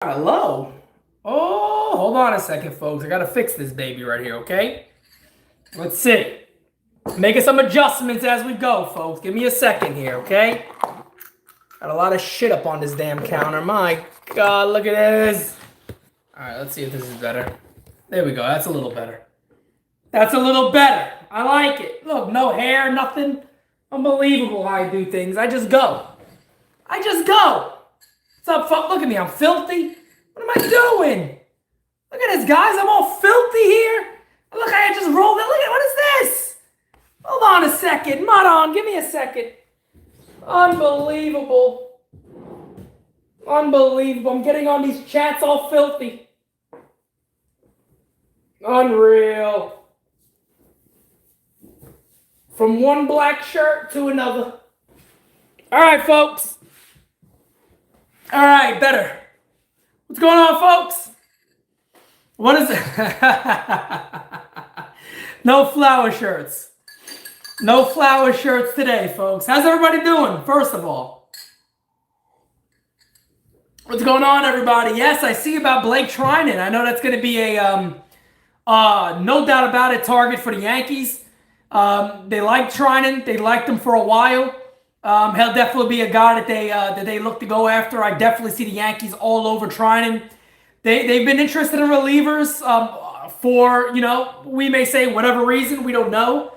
Hello. Oh, hold on a second, folks. I gotta fix this baby right here, okay? Let's see. Making some adjustments as we go, folks. Give me a second here, okay? Got a lot of shit up on this damn counter. My God, look at this. All right, let's see if this is better. There we go. That's a little better. That's a little better. I like it. Look, no hair, nothing. Unbelievable how I do things. I just go. I just go. What's up, folks? Look at me. I'm filthy. What am I doing? Look at this, guys. I'm all filthy here. Look, I just rolled it. Look at what is this? Hold on a second. Madon, give me a second. Unbelievable. Unbelievable. I'm getting on these chats all filthy. Unreal. From one black shirt to another. All right, folks. All right, better. What's going on, folks? What is it? No flower shirts. No flower shirts today, folks. How's everybody doing, first of all? What's going on, everybody? Yes, I see about Blake Trinan. I know that's going to be a, no doubt about it, target for the Yankees. They like Trinan. They liked him for a while. He'll definitely be a guy that they look to go after. I definitely see the Yankees all over Trinan. They've been interested in relievers for, we may say whatever reason, we don't know.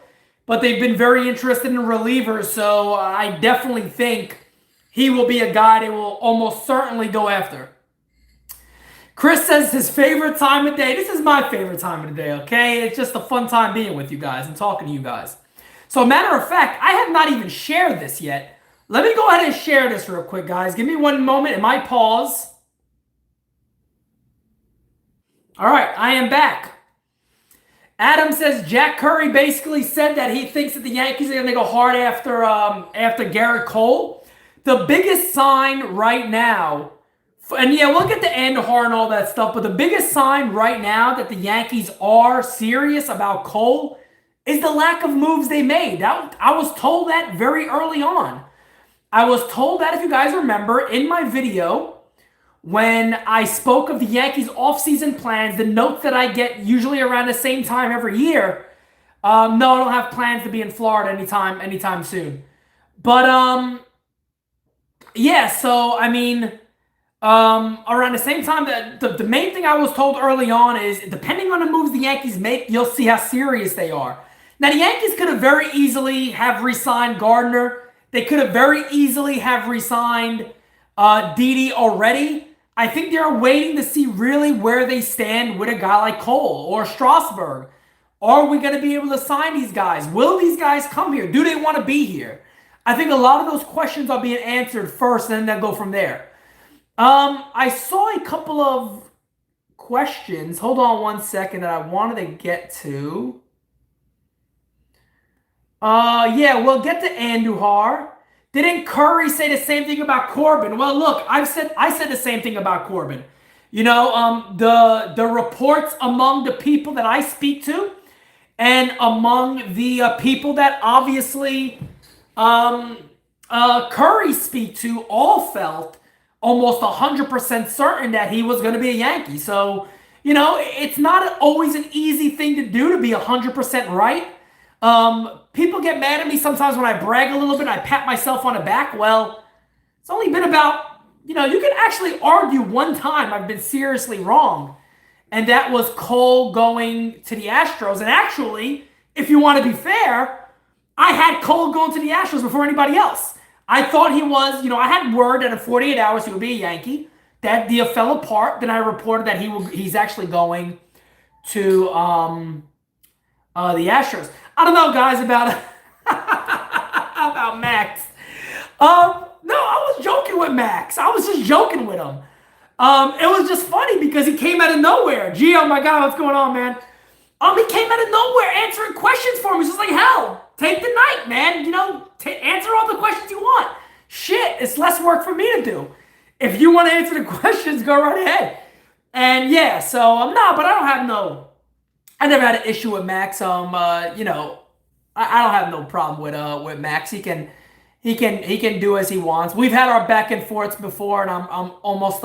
But they've been very interested in relievers, so I definitely think he will be a guy they will almost certainly go after. Chris says his favorite time of day. This is my favorite time of the day, okay? It's just a fun time being with you guys and talking to you guys. So, matter of fact, I have not even shared this yet. Let me go ahead and share this real quick, guys. Give me one moment. It might pause. All right, I am back. Adam says Jack Curry basically said that he thinks that the Yankees are going to go hard after Garrett Cole. The biggest sign right now, and yeah, we'll get to Andujar and all that stuff, but the biggest sign right now that the Yankees are serious about Cole is the lack of moves they made. I was told that very early on. I was told that, if you guys remember, in my video, when I spoke of the Yankees offseason plans, the notes that I get usually around the same time every year, no, I don't have plans to be in Florida anytime soon. But, yeah, so, I mean, around the same time, that the main thing I was told early on is, depending on the moves the Yankees make, you'll see how serious they are. Now, the Yankees could have very easily have re-signed Gardner. They could have very easily have re-signed Didi already. I think they're waiting to see really where they stand with a guy like Cole or Strasburg. Are we going to be able to sign these guys? Will these guys come here? Do they want to be here? I think a lot of those questions are being answered first, and then they'll go from there. I saw a couple of questions. Hold on one second that I wanted to get to. Yeah, we'll get to Andujar. Didn't Curry say the same thing about Corbin? Well, look, I said the same thing about Corbin. The reports among the people that I speak to, and among the people that obviously Curry speak to, all felt almost 100% certain that he was going to be a Yankee. So, it's not always an easy thing to do to be 100% right. People get mad at me sometimes when I brag a little bit and I pat myself on the back. Well, it's only been about, you can actually argue one time I've been seriously wrong. And that was Cole going to the Astros. And actually, if you want to be fair, I had Cole going to the Astros before anybody else. I thought he was, I had word that in 48 hours he would be a Yankee. That deal fell apart. Then I reported that he's actually going to the Astros. I don't know, guys, about Max. No, I was joking with Max. I was just joking with him. It was just funny because he came out of nowhere. Gee, oh my God, what's going on, man? He came out of nowhere answering questions for me. It's just like, hell, take the night, man. Answer all the questions you want. Shit, it's less work for me to do. If you want to answer the questions, go right ahead. And yeah, so but I never had an issue with Max. I don't have no problem with Max. He can do as he wants. We've had our back and forths before, and I'm almost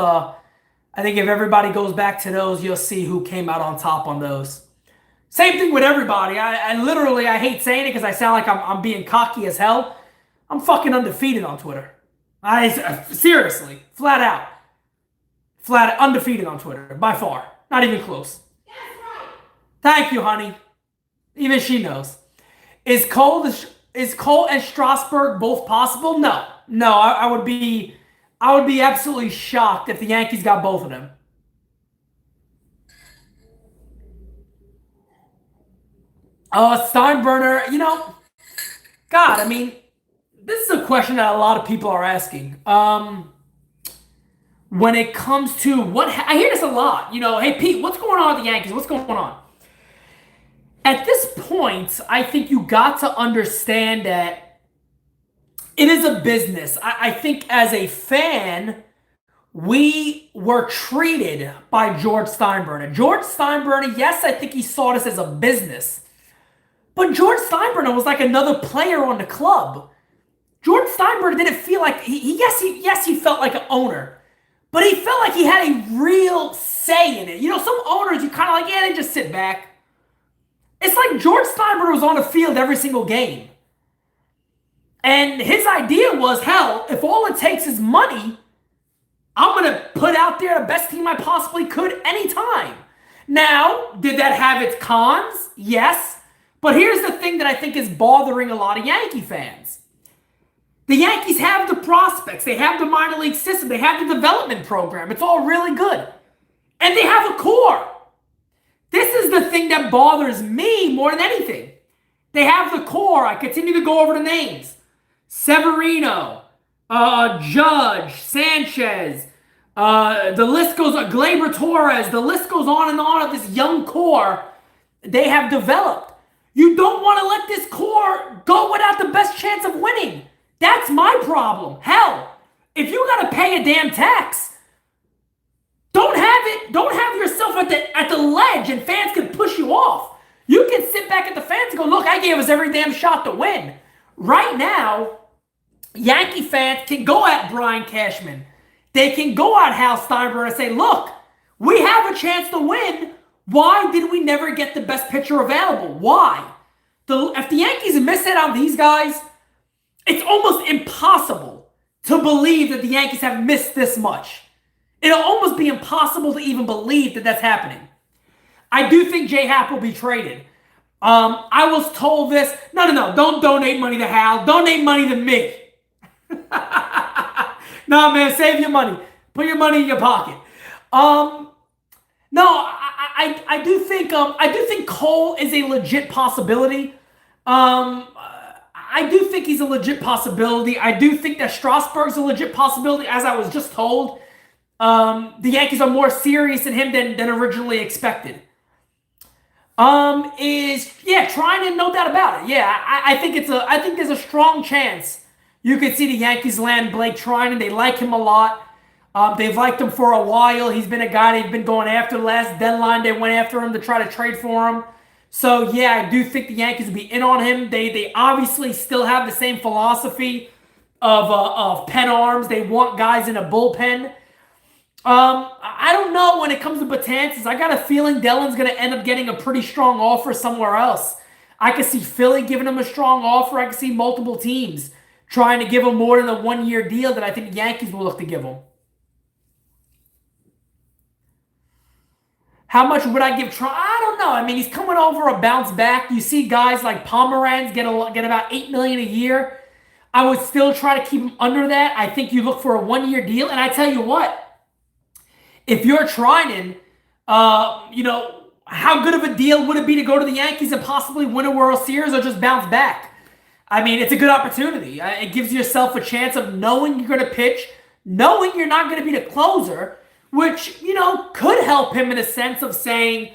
I think if everybody goes back to those, you'll see who came out on top on those. Same thing with everybody. I literally, I hate saying it because I sound like I'm being cocky as hell. I'm fucking undefeated on Twitter. Seriously, flat undefeated on Twitter by far, not even close. Thank you, honey. Even she knows. Is Cole and Strasburg both possible? No. I would be absolutely shocked if the Yankees got both of them. Steinbrenner, God, I mean, this is a question that a lot of people are asking. When it comes to I hear this a lot. Hey Pete, what's going on with the Yankees? What's going on? At this point, I think you got to understand that it is a business. I think as a fan, we were treated by George Steinbrenner. George Steinbrenner, yes, I think he saw this as a business. But George Steinbrenner was like another player on the club. George Steinbrenner didn't feel like yes, he felt like an owner. But he felt like he had a real say in it. Some owners, you kind of like, yeah, they just sit back. It's like George Steinbrenner was on the field every single game. And his idea was, hell, if all it takes is money, I'm going to put out there the best team I possibly could anytime. Now, did that have its cons? Yes. But here's the thing that I think is bothering a lot of Yankee fans. The Yankees have the prospects. They have the minor league system. They have the development program. It's all really good. And they have a core. This is the thing that bothers me more than anything. They have the core. I continue to go over the names. Severino, Judge, Sanchez, the list goes on, Gleyber Torres, the list goes on and on of this young core they have developed. You don't want to let this core go without the best chance of winning. That's my problem. Hell, if you got to pay a damn tax, don't have yourself at the ledge and fans can push you off. You can sit back at the fans and go, look, I gave us every damn shot to win. Right now, Yankee fans can go at Brian Cashman. They can go at Hal Steinbrenner and say, look, we have a chance to win. Why did we never get the best pitcher available? Why? If the Yankees miss out on these guys, it's almost impossible to believe that the Yankees have missed this much. It'll almost be impossible to even believe that that's happening. I do think J-Hap will be traded. I was told this. No. Don't donate money to Hal. Donate money to me. No, man, save your money. Put your money in your pocket. No, I do think Cole is a legit possibility. I do think he's a legit possibility. I do think that Strasburg's a legit possibility, as I was just told. The Yankees are more serious in him than originally expected. Trying to, no doubt about it. Yeah, I think there's a strong chance you could see the Yankees land Blake Trinan. They like him a lot. They've liked him for a while. He's been a guy they've been going after. The last deadline, they went after him to try to trade for him. So, yeah, I do think the Yankees will be in on him. They obviously still have the same philosophy of pen arms. They want guys in a bullpen. I don't know when it comes to Betances. I got a feeling Dellen's going to end up getting a pretty strong offer somewhere else. I could see Philly giving him a strong offer. I could see multiple teams trying to give him more than a one-year deal that I think the Yankees will look to give him. How much would I give Trump? I don't know. I mean, he's coming over a bounce back. You see guys like Pomeranz get about $8 million a year. I would still try to keep him under that. I think you look for a one-year deal. And I tell you what, if you're Trinan, how good of a deal would it be to go to the Yankees and possibly win a World Series or just bounce back? I mean, it's a good opportunity. It gives yourself a chance of knowing you're going to pitch, knowing you're not going to be the closer, which, could help him in a sense of saying,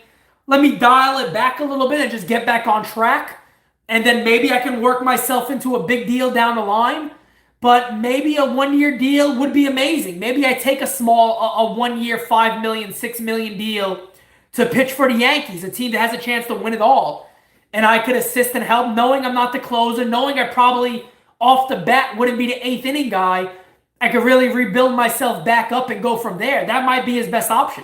let me dial it back a little bit and just get back on track. And then maybe I can work myself into a big deal down the line. But maybe a one-year deal would be amazing. Maybe I take a one-year, $5 million, $6 million deal to pitch for the Yankees, a team that has a chance to win it all. And I could assist and help, knowing I'm not the closer, knowing I probably off the bat wouldn't be the eighth inning guy. I could really rebuild myself back up and go from there. That might be his best option.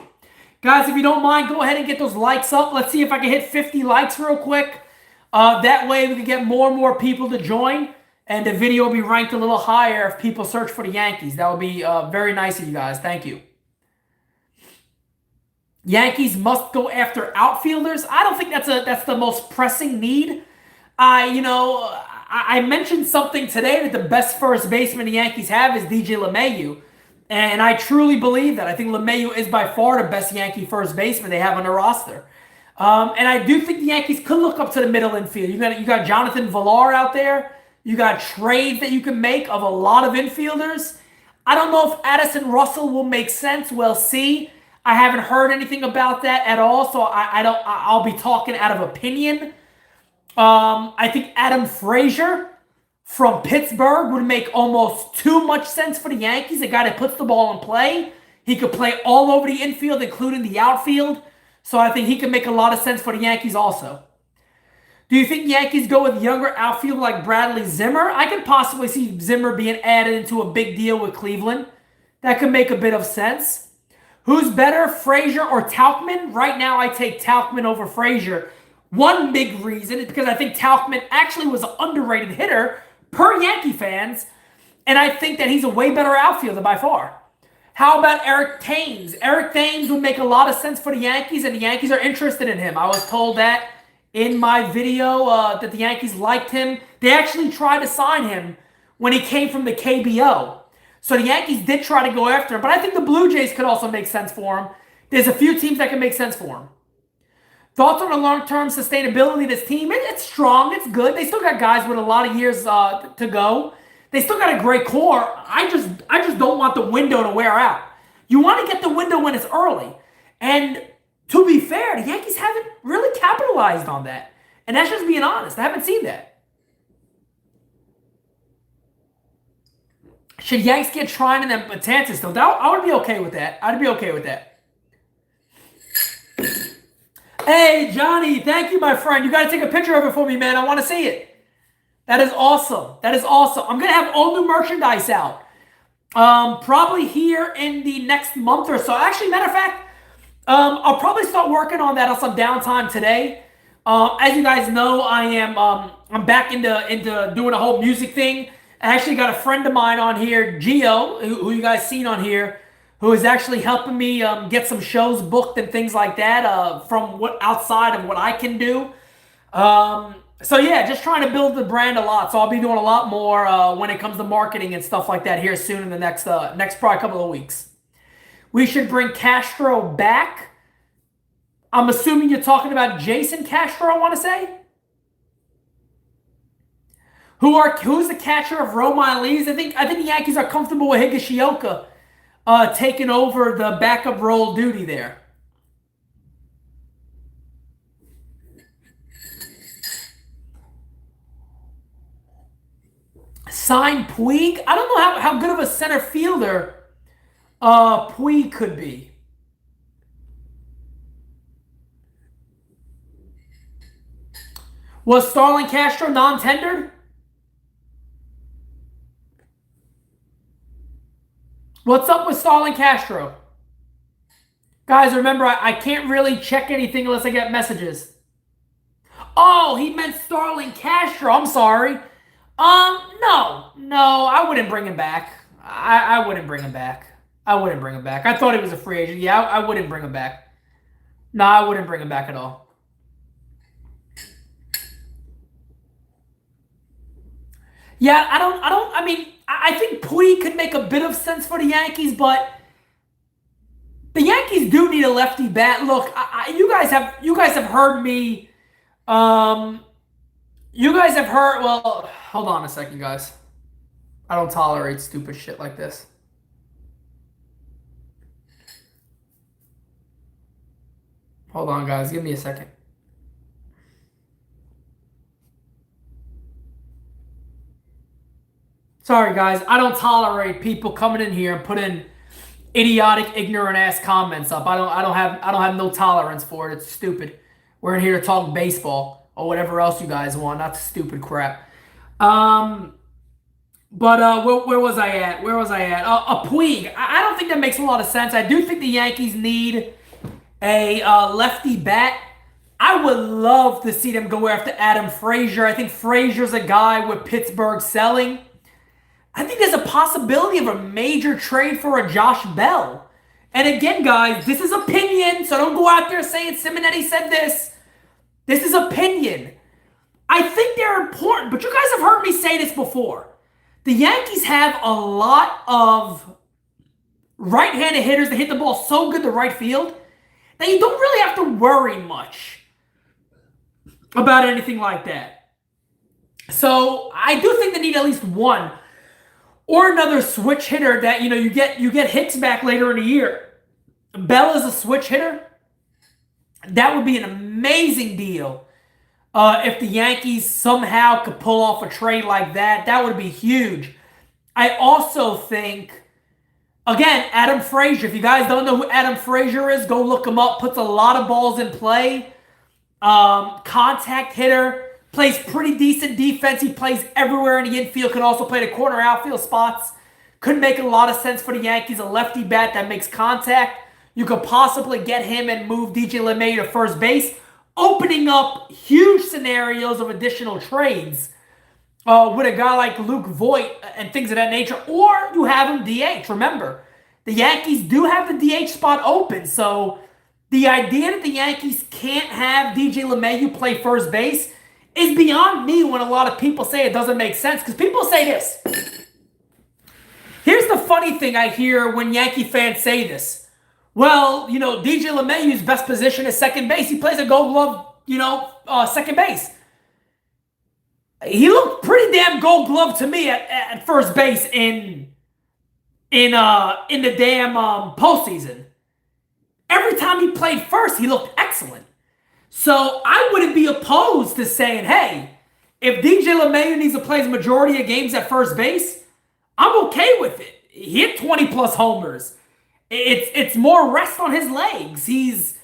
Guys, if you don't mind, go ahead and get those likes up. Let's see if I can hit 50 likes real quick. That way we can get more and more people to join, and the video will be ranked a little higher if people search for the Yankees. That would be very nice of you guys. Thank you. Yankees must go after outfielders. I don't think that's the most pressing need. I mentioned something today that the best first baseman the Yankees have is DJ LeMahieu. And I truly believe that. I think LeMahieu is by far the best Yankee first baseman they have on their roster. And I do think the Yankees could look up to the middle infield. You got Jonathan Villar out there. You got trades that you can make of a lot of infielders. I don't know if Addison Russell will make sense. We'll see. I haven't heard anything about that at all, so I'll be talking out of opinion. I think Adam Frazier from Pittsburgh would make almost too much sense for the Yankees. A guy that puts the ball in play. He could play all over the infield, including the outfield. So I think he could make a lot of sense for the Yankees also. Do you think the Yankees go with younger outfield like Bradley Zimmer? I could possibly see Zimmer being added into a big deal with Cleveland. That could make a bit of sense. Who's better, Frazier or Tauchman? Right now, I take Tauchman over Frazier. One big reason is because I think Tauchman actually was an underrated hitter per Yankee fans, and I think that he's a way better outfielder by far. How about Eric Thames? Eric Thames would make a lot of sense for the Yankees, and the Yankees are interested in him. I was told that in my video that the Yankees liked him. They actually tried to sign him when he came from the KBO. So the Yankees did try to go after him, but I think the Blue Jays could also make sense for him. There's a few teams that can make sense for him. Thoughts on the long-term sustainability of this team? It's strong. It's good. They still got guys with a lot of years to go. They still got a great core. I just don't want the window to wear out. You want to get the window when it's early. And to be fair, the Yankees haven't really capitalized on that. And that's just being honest. I haven't seen that. Should Yanks get Trine and then Betances still? I would be okay with that. I'd be okay with that. Hey, Johnny, thank you, my friend. You got to take a picture of it for me, man. I want to see it. That is awesome. That is awesome. I'm going to have all new merchandise out. Probably here in the next month or so. Actually, matter of fact, I'll probably start working on that on some downtime today. As you guys know, I'm back into doing a whole music thing. I actually got a friend of mine on here, Gio, who you guys seen on here, who is actually helping me get some shows booked and things like that from outside of what I can do. So yeah, just trying to build the brand a lot. So I'll be doing a lot more when it comes to marketing and stuff like that here soon in the next probably couple of weeks. We should bring Castro back. I'm assuming you're talking about Jason Castro, I want to say. Who's the catcher of Romine Lees? I think the Yankees are comfortable with Higashioka taking over the backup role duty there. Sign Puig? I don't know how good of a center fielder Puig could be. Was Starlin Castro non-tendered? What's up with Starlin Castro? Guys, remember, I can't really check anything unless I get messages. Oh, he meant Starlin Castro. I'm sorry. No, I wouldn't bring him back. I wouldn't bring him back. I wouldn't bring him back. I thought he was a free agent. Yeah, I wouldn't bring him back. No, I wouldn't bring him back at all. Yeah, I think Puig could make a bit of sense for the Yankees, but the Yankees do need a lefty bat. Look, you guys have heard me. You guys have heard. Well, hold on a second, guys. I don't tolerate stupid shit like this. Hold on, guys. Give me a second. Sorry, guys. I don't tolerate people coming in here and putting idiotic, ignorant ass comments up. I don't have no tolerance for it. It's stupid. We're in here to talk baseball or whatever else you guys want. Not stupid crap. What But where was I at? Where was I at? A Puig. I don't think that makes a lot of sense. I do think the Yankees need a lefty bat. I would love to see them go after Adam Frazier. I think Frazier's a guy with Pittsburgh selling. I think there's a possibility of a major trade for a Josh Bell. And again, guys, this is opinion, so don't go out there saying Simonetti said this. This is opinion. I think they're important, but you guys have heard me say this before. The Yankees have a lot of right-handed hitters that hit the ball so good to right field that you don't really have to worry much about anything like that. So I do think they need at least one or another switch hitter that, you get Hicks back later in the year. Bell is a switch hitter. That would be an amazing deal. If the Yankees somehow could pull off a trade like that, that would be huge. I also think, again, Adam Frazier. If you guys don't know who Adam Frazier is, go look him up. Puts a lot of balls in play. Contact hitter. Plays pretty decent defense. He plays everywhere in the infield. Can also play the corner outfield spots. Could make a lot of sense for the Yankees. A lefty bat that makes contact. You could possibly get him and move DJ LeMahieu to first base, opening up huge scenarios of additional trades with a guy like Luke Voit and things of that nature. Or you have him DH. Remember, the Yankees do have the DH spot open. So the idea that the Yankees can't have DJ LeMahieu play first base is beyond me when a lot of people say it doesn't make sense. Because people say this. Here's the funny thing I hear when Yankee fans say this. Well, DJ LeMahieu's best position is second base. He plays a Gold Glove, second base. He looked pretty damn Gold Glove to me at first base in the damn postseason. Every time he played first, he looked excellent. So I wouldn't be opposed to saying, hey, if DJ LeMahieu needs to play the majority of games at first base, I'm okay with it. He hit 20 plus homers. It's more rest on his legs. He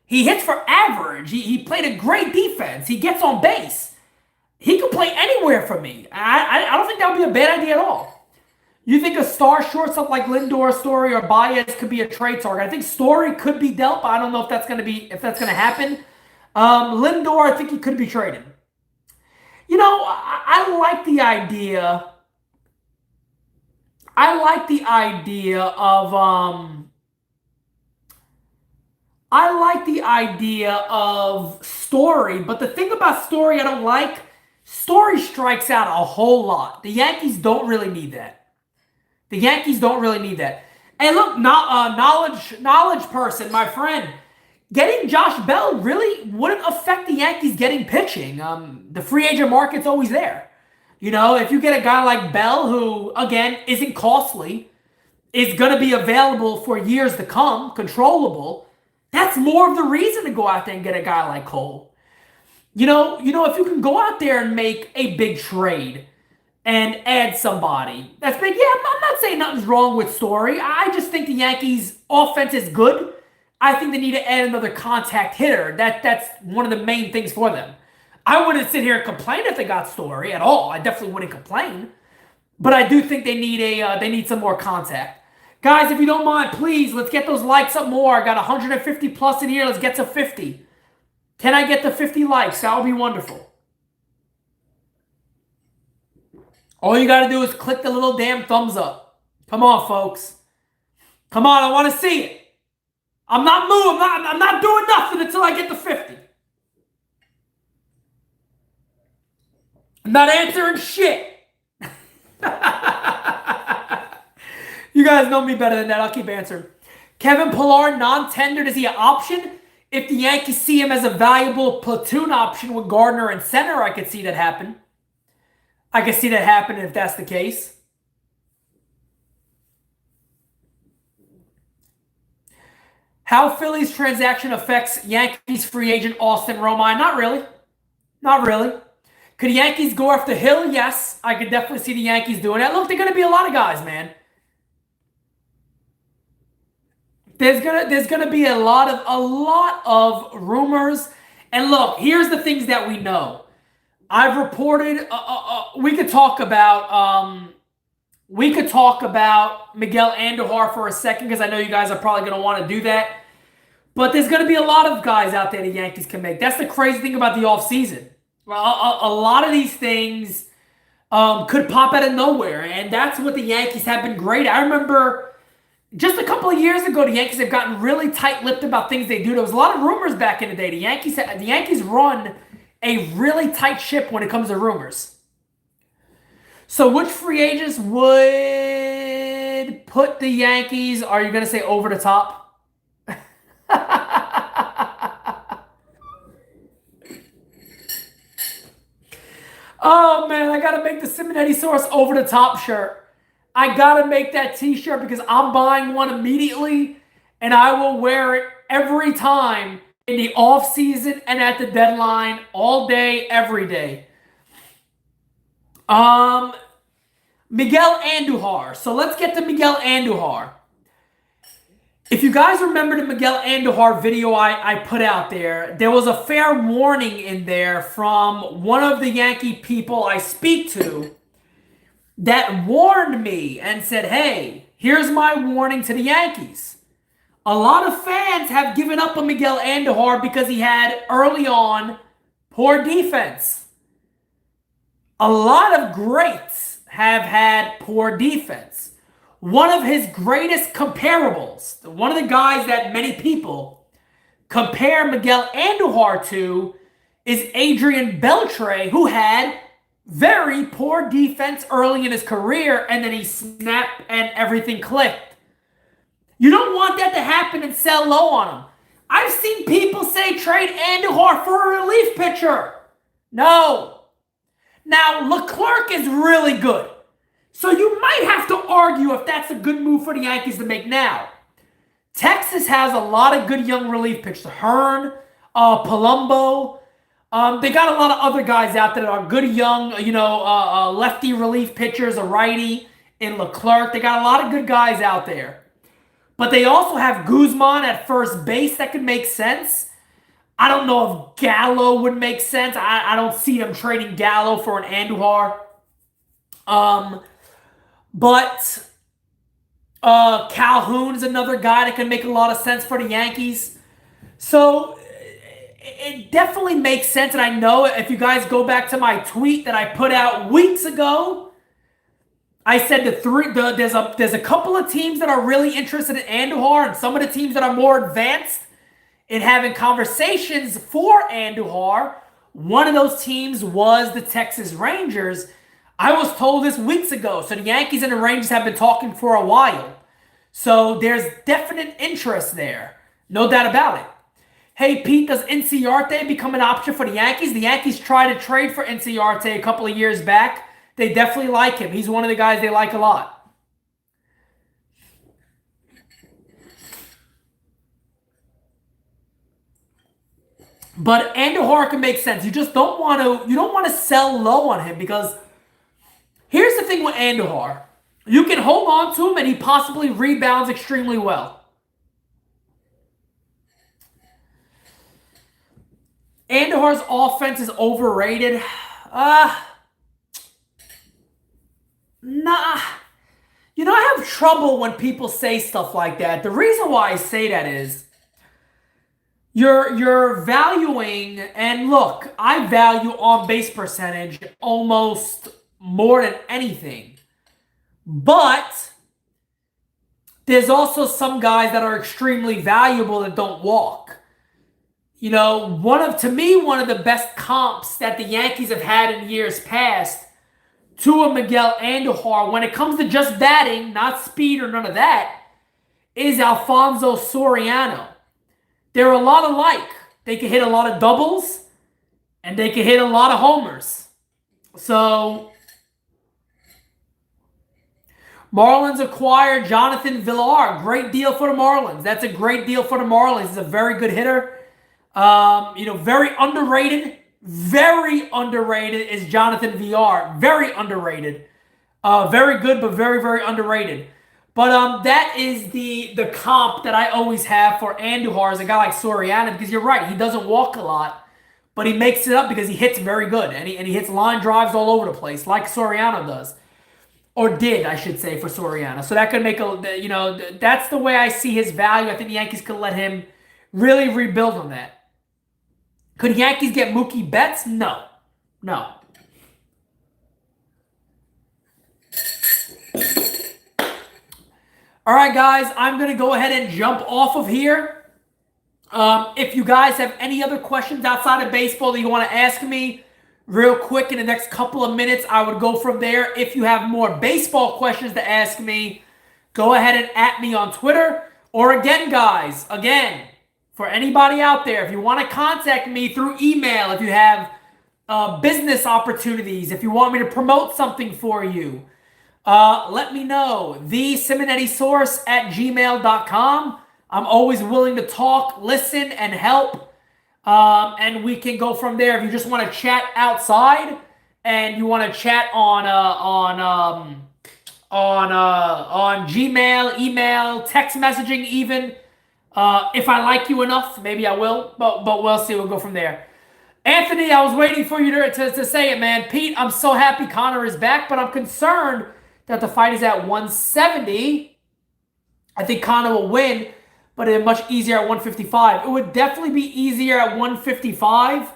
hits for average. He played a great defense. He gets on base. He could play anywhere for me. I don't think that would be a bad idea at all. You think a star shortstop like Lindor, Story, or Baez could be a trade target? I think Story could be dealt, but I don't know if that's going to happen. Lindor, I think he could be traded. I like the idea. Of Story, but the thing about Story I don't like, Story strikes out a whole lot. The Yankees don't really need that. And look, knowledge person, my friend, getting Josh Bell really wouldn't affect the Yankees getting pitching. The free agent market's always there. If you get a guy like Bell, who, again, isn't costly, is going to be available for years to come, controllable, that's more of the reason to go out there and get a guy like Cole. If you can go out there and make a big trade and add somebody that's big, yeah, I'm not saying nothing's wrong with Story. I just think the Yankees' offense is good. I think they need to add another contact hitter. That's one of the main things for them. I wouldn't sit here and complain if they got Story at all. I definitely wouldn't complain. But I do think they need some more contact. Guys, if you don't mind, please, let's get those likes up more. I got 150 plus in here. Let's get to 50. Can I get to 50 likes? That would be wonderful. All you got to do is click the little damn thumbs up. Come on, folks. Come on, I want to see it. I'm not moving. I'm not doing nothing until I get to 50. I'm not answering shit. You guys know me better than that. I'll keep answering. Kevin Pillar, non-tendered. Is he an option? If the Yankees see him as a valuable platoon option with Gardner and center, I could see that happen. I could see that happen if that's the case. How Phillies transaction affects Yankees free agent Austin Romine? Not really. Not really. Could the Yankees go after Hill? Yes. I could definitely see the Yankees doing that. Look, they're going to be a lot of guys, man. There's gonna be a lot of rumors. And look, here's the things that we know. I've reported. We could talk about we could talk about Miguel Andujar for a second because I know you guys are probably going to want to do that. But there's going to be a lot of guys out there the Yankees can make. That's the crazy thing about the offseason. Well, a lot of these things could pop out of nowhere, and that's what the Yankees have been great at. I remember just a couple of years ago, the Yankees have gotten really tight-lipped about things they do. There was a lot of rumors back in the day. The Yankees run a really tight ship when it comes to rumors. So which free agents would put the Yankees, are you going to say over the top? Oh, man, I got to make the Simonetti Source over the top shirt. I got to make that t-shirt because I'm buying one immediately, and I will wear it every time in the offseason and at the deadline, all day, every day. Miguel Andujar. So let's get to Miguel Andujar. If you guys remember the Miguel Andujar video I put out there, there was a fair warning in there from one of the Yankee people I speak to that warned me and said, hey, here's my warning to the Yankees. A lot of fans have given up on Miguel Andujar because he had early on poor defense. A lot of greats have had poor defense. One of his greatest comparables, one of the guys that many people compare Miguel Andujar to, is Adrian Beltre, who had very poor defense early in his career, and then he snapped and everything clicked. You don't want that to happen and sell low on him. I've seen people say trade Andujar for a relief pitcher. No. Now, Leclerc is really good. So you might have to argue if that's a good move for the Yankees to make now. Texas has a lot of good young relief pitchers. Hearn, Palumbo. They got a lot of other guys out there that are good young, lefty relief pitchers, a righty in Leclerc. They got a lot of good guys out there. But they also have Guzman at first base that could make sense. I don't know if Gallo would make sense. I don't see them trading Gallo for an Andujar. But Calhoun is another guy that can make a lot of sense for the Yankees. So it definitely makes sense. And I know if you guys go back to my tweet that I put out weeks ago, I said there's a couple of teams that are really interested in Andujar, and some of the teams that are more advanced in having conversations for Andujar. One of those teams was the Texas Rangers. I was told this weeks ago. So the Yankees and the Rangers have been talking for a while. So there's definite interest there. No doubt about it. Hey, Pete, does Inciarte become an option for the Yankees? The Yankees tried to trade for Inciarte a couple of years back. They definitely like him. He's one of the guys they like a lot. But Andujar can make sense. You just don't want to sell low on him because here's the thing with Andujar. You can hold on to him and he possibly rebounds extremely well. Andujar's offense is overrated. Nah. I have trouble when people say stuff like that. The reason why I say that is you're valuing, and look, I value on-base percentage almost more than anything. But there's also some guys that are extremely valuable that don't walk. One of the best comps that the Yankees have had in years past to a Miguel Andujar, when it comes to just batting, not speed or none of that, is Alfonso Soriano. They're a lot alike. They can hit a lot of doubles, and they can hit a lot of homers. So Marlins acquired Jonathan Villar. Great deal for the Marlins. That's a great deal for the Marlins. He's a very good hitter. Very underrated. Very underrated is Jonathan Villar. Very underrated. Very good, but very, very underrated. But that is the comp that I always have for Andujar as a guy like Soriano, because you're right, he doesn't walk a lot, but he makes it up because he hits very good, and he hits line drives all over the place, like Soriano does. or did, I should say, for Soriano. So that could make that's the way I see his value. I think the Yankees could let him really rebuild on that. Could Yankees get Mookie Betts? No. No. All right, guys, I'm going to go ahead and jump off of here. If you guys have any other questions outside of baseball that you want to ask me real quick in the next couple of minutes, I would go from there. If you have more baseball questions to ask me, go ahead and @ me on Twitter. Or again, guys, for anybody out there, if you want to contact me through email, if you have business opportunities, if you want me to promote something for you, let me know. thesimonetti@gmail.com. I'm always willing to talk, listen, and help. And we can go from there. If you just want to chat outside and you want to chat on Gmail, email, text messaging even, if I like you enough, maybe I will, but we'll see. We'll go from there. Anthony, I was waiting for you to say it, man. Pete, I'm so happy Conor is back, but I'm concerned that the fight is at 170. I think Conor will win, but it's much easier at 155. It would definitely be easier at 155,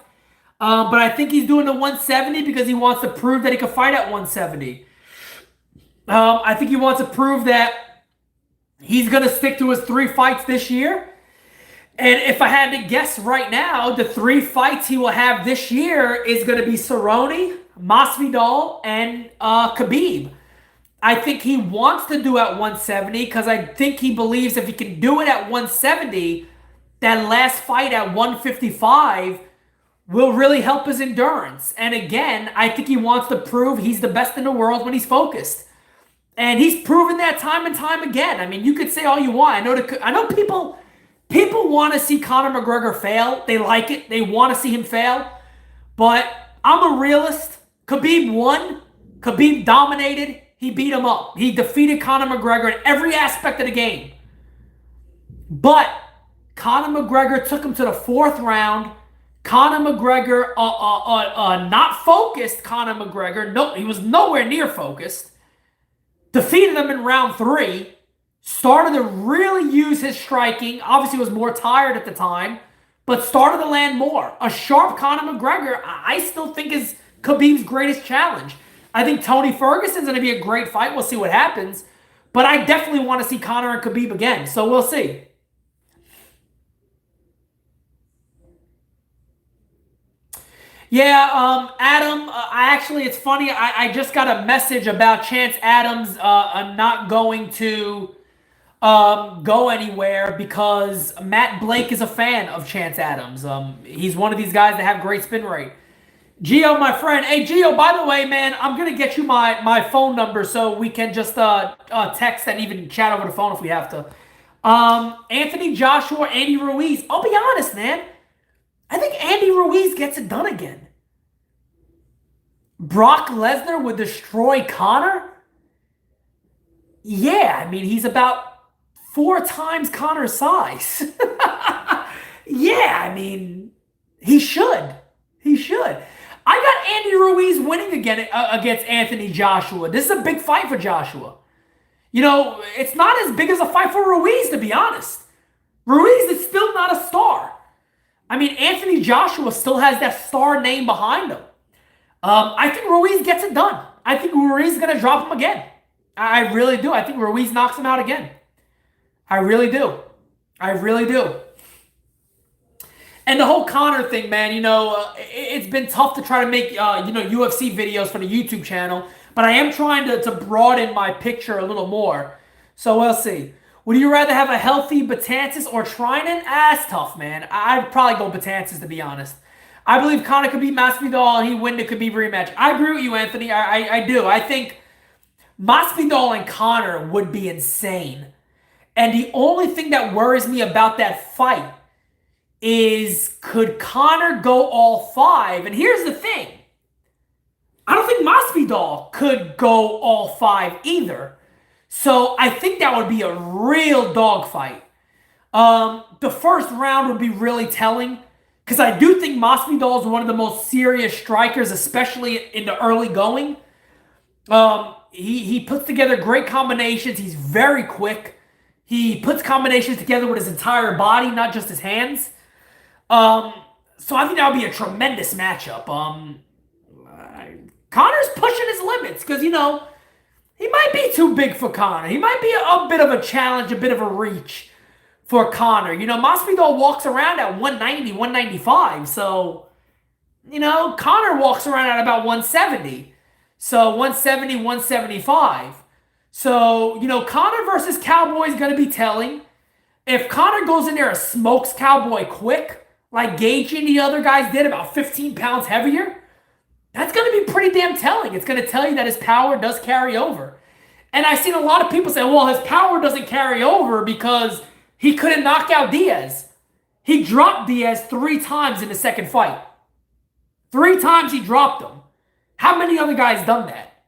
but I think he's doing the 170 because he wants to prove that he can fight at 170. I think he wants to prove that he's going to stick to his 3 fights this year. And if I had to guess right now, the 3 fights he will have this year is going to be Cerrone, Masvidal, and Khabib. I think he wants to do at 170 because I think he believes if he can do it at 170, that last fight at 155 will really help his endurance. And again, I think he wants to prove he's the best in the world when he's focused. And he's proven that time and time again. I mean, you could say all you want. I know people want to see Conor McGregor fail. They like it. They want to see him fail. But I'm a realist. Khabib won. Khabib dominated. He beat him up. He defeated Conor McGregor in every aspect of the game. But Conor McGregor took him to the 4th round. Conor McGregor, not focused Conor McGregor. No, he was nowhere near focused. Defeated him in round 3. Started to really use his striking. Obviously was more tired at the time, but started to land more. A sharp Conor McGregor, I still think is Khabib's greatest challenge. I think Tony Ferguson's going to be a great fight. We'll see what happens. But I definitely want to see Conor and Khabib again. So we'll see. Yeah, Adam, it's funny. I just got a message about Chance Adams not going to go anywhere because Matt Blake is a fan of Chance Adams. He's one of these guys that have great spin rate. Gio, my friend. Hey, Gio, by the way, man, I'm going to get you my phone number so we can just text and even chat over the phone if we have to. Anthony Joshua, Andy Ruiz. I'll be honest, man. I think Andy Ruiz gets it done again. Brock Lesnar would destroy Conor? Yeah, I mean, he's about 4 times Conor's size. Yeah, I mean, he should. He should. I got Andy Ruiz winning again against Anthony Joshua. This is a big fight for Joshua. You know, it's not as big as a fight for Ruiz, to be honest. Ruiz is still not a star. I mean, Anthony Joshua still has that star name behind him. I think Ruiz gets it done. I think Ruiz is going to drop him again. I really do. I think Ruiz knocks him out again. I really do. I really do. And the whole Conor thing, man, you know, it's been tough to try to make, UFC videos for the YouTube channel. But I am trying to broaden my picture a little more. So we'll see. Would you rather have a healthy Betances or Trinan? It's tough, man. I'd probably go Betances, to be honest. I believe Conor could beat Masvidal and he win the Khabib rematch. I agree with you, Anthony. I do. I think Masvidal and Conor would be insane. And the only thing that worries me about that fight is, could Conor go all 5? And here's the thing. I don't think Masvidal could go all 5 either. So I think that would be a real dogfight. The first round would be really telling, because I do think Masvidal is one of the most serious strikers, especially in the early going. he puts together great combinations. He's very quick. He puts combinations together with his entire body, not just his hands. So I think that would be a tremendous matchup. Conor's pushing his limits because, he might be too big for Conor. He might be a bit of a challenge, a bit of a reach for Conor. Masvidal walks around at 190, 195. So, Conor walks around at about 170. So 170, 175. So, Conor versus Cowboy is going to be telling. If Conor goes in there and smokes Cowboy quick, like Gage and the other guys did, about 15 pounds heavier, that's going to be pretty damn telling. It's going to tell you that his power does carry over. And I've seen a lot of people say, well, his power doesn't carry over because he couldn't knock out Diaz. He dropped Diaz 3 times in the second fight. 3 times he dropped him. How many other guys done that?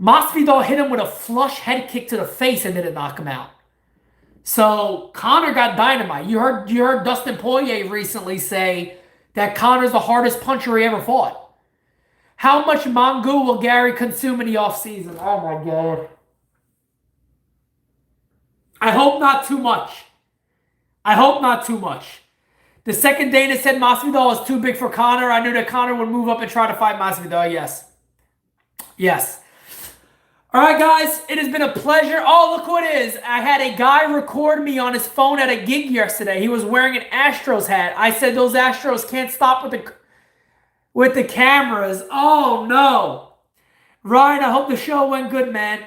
Masvidal hit him with a flush head kick to the face and didn't knock him out. So Conor got dynamite. You heard Dustin Poirier recently say that Conor's the hardest puncher he ever fought. How much Mongo will Gary consume in the offseason? Oh my God. I hope not too much. I hope not too much. The second Dana said Masvidal was too big for Conor, I knew that Conor would move up and try to fight Masvidal. Yes. Yes. All right, guys. It has been a pleasure. Oh, look what it is. I had a guy record me on his phone at a gig yesterday. He was wearing an Astros hat. I said those Astros can't stop with the cameras. Oh, no. Ryan, I hope the show went good, man.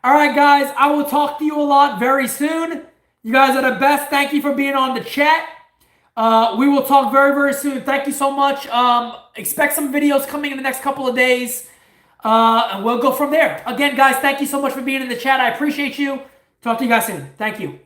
All right, guys. I will talk to you a lot very soon. You guys are the best. Thank you for being on the chat. We will talk very, very soon. Thank you so much. Expect some videos coming in the next couple of days. And we'll go from there. Again, guys, thank you so much for being in the chat. I appreciate you. Talk to you guys soon. Thank you.